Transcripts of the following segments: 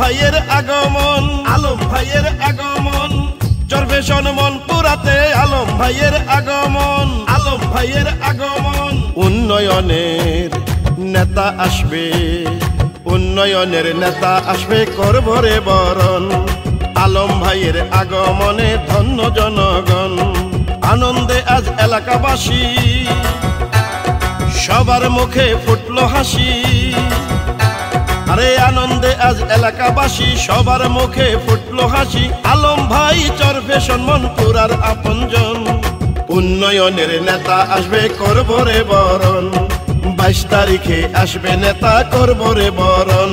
ভাইয়ের আগমন, আলম ভাইয়ের আগমন, চরফেশন মনপুরাতে আলম ভাইয়ের আগমন, আলম ভাইয়ের আগমন। উন্নয়নের নেতা আসবে, উন্নয়নের নেতা আসবে, করব রে বরণ। আলম ভাইয়ের আগমনে ধন্য জনগণ, আনন্দে আজ এলাকাবাসী, সবার মুখে ফুটলো হাসি। আরে আনন্দে আজ এলাকাবাসী, সবার মুখে ফুটলো হাসি। আলম ভাই চরফেশন মনপুরার আপনজন, উন্নয়নের নেতা আসবে, করব রে বরণ। 22 তারিখে আসবে নেতা, করব রে বরণ।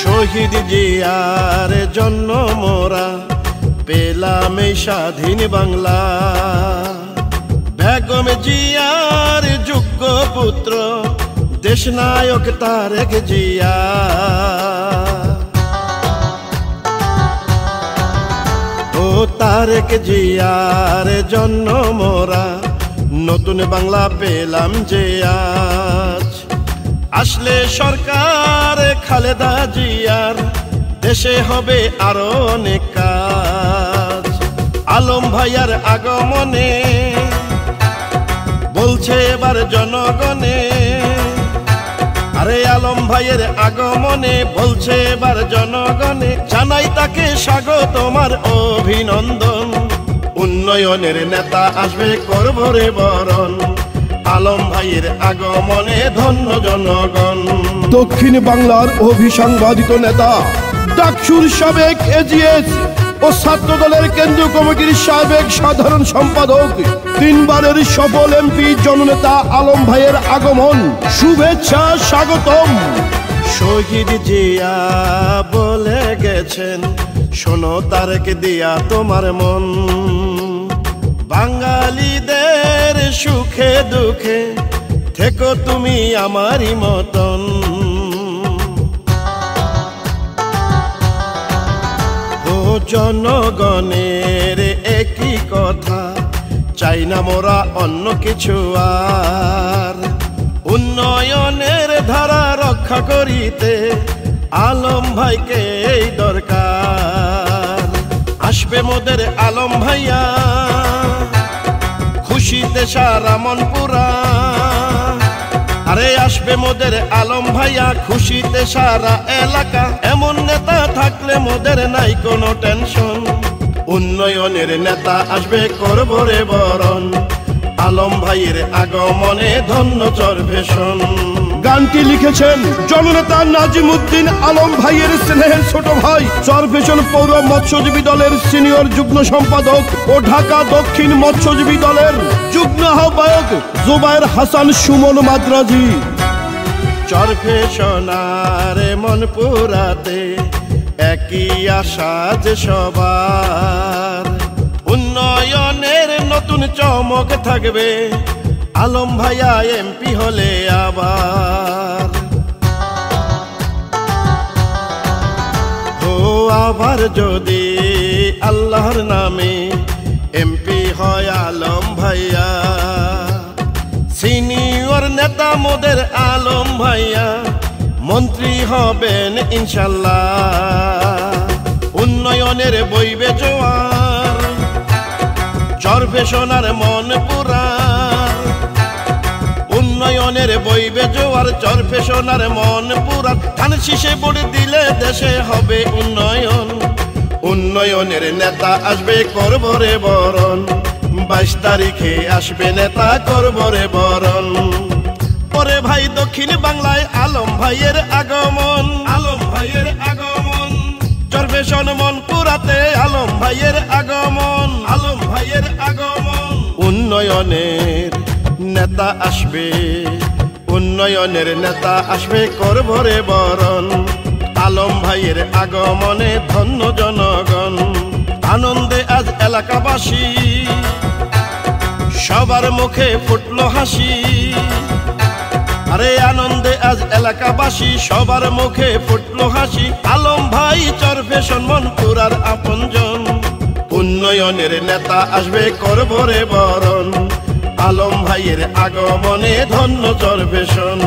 শহীদ জিয়ার জন্য মোরা পেলাম এই স্বাধীন বাংলা। বেগম জিয়ার যোগ্য পুত্র দেশনায়ক তারেক জিয়া। ও তারেক জিয়ার জন্য মোরা নতুন বাংলা পেলাম যে আজ। আসলে সরকার খালেদা জিয়ার, দেশে হবে আরো অনেক কাজ। আলম ভাইয়ার আগমনে বলছে এবার জনগণে, আরে আলম ভাইয়ের আগমনে বলছে এবার জনগণে, জানাই তাকে স্বাগত আমার অভিনন্দন। উন্নয়নের নেতা আসবে, করব রে বরণ। আলম ভাইয়ের আগমনে ধন্য জনগণ। দক্ষিণ বাংলার অভিসংবাদিত নেতা, ডাকসুর সাবেক এজিএস ও ছাত্র দলের কেন্দ্রীয় কমিটির সাবেক সাধারণ সম্পাদক, 3 বারের সফল এমপি জননেতা আলম ভাইয়ের আগমন, শুভেচ্ছা, স্বাগতম। শহীদ জিয়া বলে গেছেন, শোনো তারেক দিয়া তোমার মন। বাঙালিদের সুখে দুঃখে থেকো তুমি আমারই মতন। ও জনগণের একই কথা, চাই না মোরা অন্য কিছু আর। উন্নয়নের ধারা রক্ষা করিতে আলম ভাইকে এই দরকার। আসবে মোদের আলম ভাইয়া, খুশিতে সারা মনপুরা। আরে আসবে মোদের আলম ভাইয়া, খুশিতে সারা এলাকা। এমন নেতা থাকলে মোদের নাই কোনো টেনশন। উন্নয়নের নেতা আসবে, করব রে বরণ। আলম ভাইয়ের আগমনে ধন্য চরফেশন। গানটি লিখেছেন জননেতা নাজিমউদ্দিন আলম ভাইয়ের স্নেহের ছোট ভাই, চরফেশন পৌর মৎস্যজীবী দলের সিনিয়র যুগ্ম সম্পাদক ও ঢাকা দক্ষিণ মৎস্যজীবী দলের যুগ্ম আহ্বায়ক জুবায়ের হাসান সুমন মাদ্রাজি। চরফেশনার মনপুরাতে একই আশা যে সবার। উন্নয়নের নতুন চমক থাকবে, আলম ভাইয়া এমপি হলে আবার। ও আবার যদি আল্লাহর নামে এমপি হয় আলম ভাইয়া, সিনিয়র নেতা মোদের আলম ভাইয়া মন্ত্রী হবেন ইনশাল্লাহ। উন্নয়নের বইবে জোয়ার, চরফেশনার মনপুরা। উন্নয়নের বইবে জোয়ার, চরফেশনার মনপুরা। ধান শীষে ভোট দিলে দেশে হবে উন্নয়ন। উন্নয়নের নেতা আসবে, করব রে বরণ। 22 তারিখে আসবে নেতা, করব রে বরণ। পরে ভাই দক্ষিণ বাংলায় আলম ভাইয়ের আগমন, আলম ভাইয়ের আগমন। চরফেশন মনপুরাতে আলম ভাইয়ের আগমন, আলম ভাইয়ের আগমন। উন্নয়নের নেতা আসবে, উন্নয়নের নেতা আসবে, করব রে বরণ। আলম ভাইয়ের আগমনে ধন্য জনগণ, আনন্দে আজ এলাকাবাসী, সবার মুখে ফুটলো হাসি। আরে আনন্দে আজ এলাকাবাসী সবার মুখে ফুটলো হাসি, আলম ভাই চরফেশন মনপুরার আপনজন। উন্নয়নের নেতা আসবে করব রে বরণ, আলম ভাইয়ের আগমনে ধন্য চরফেশন।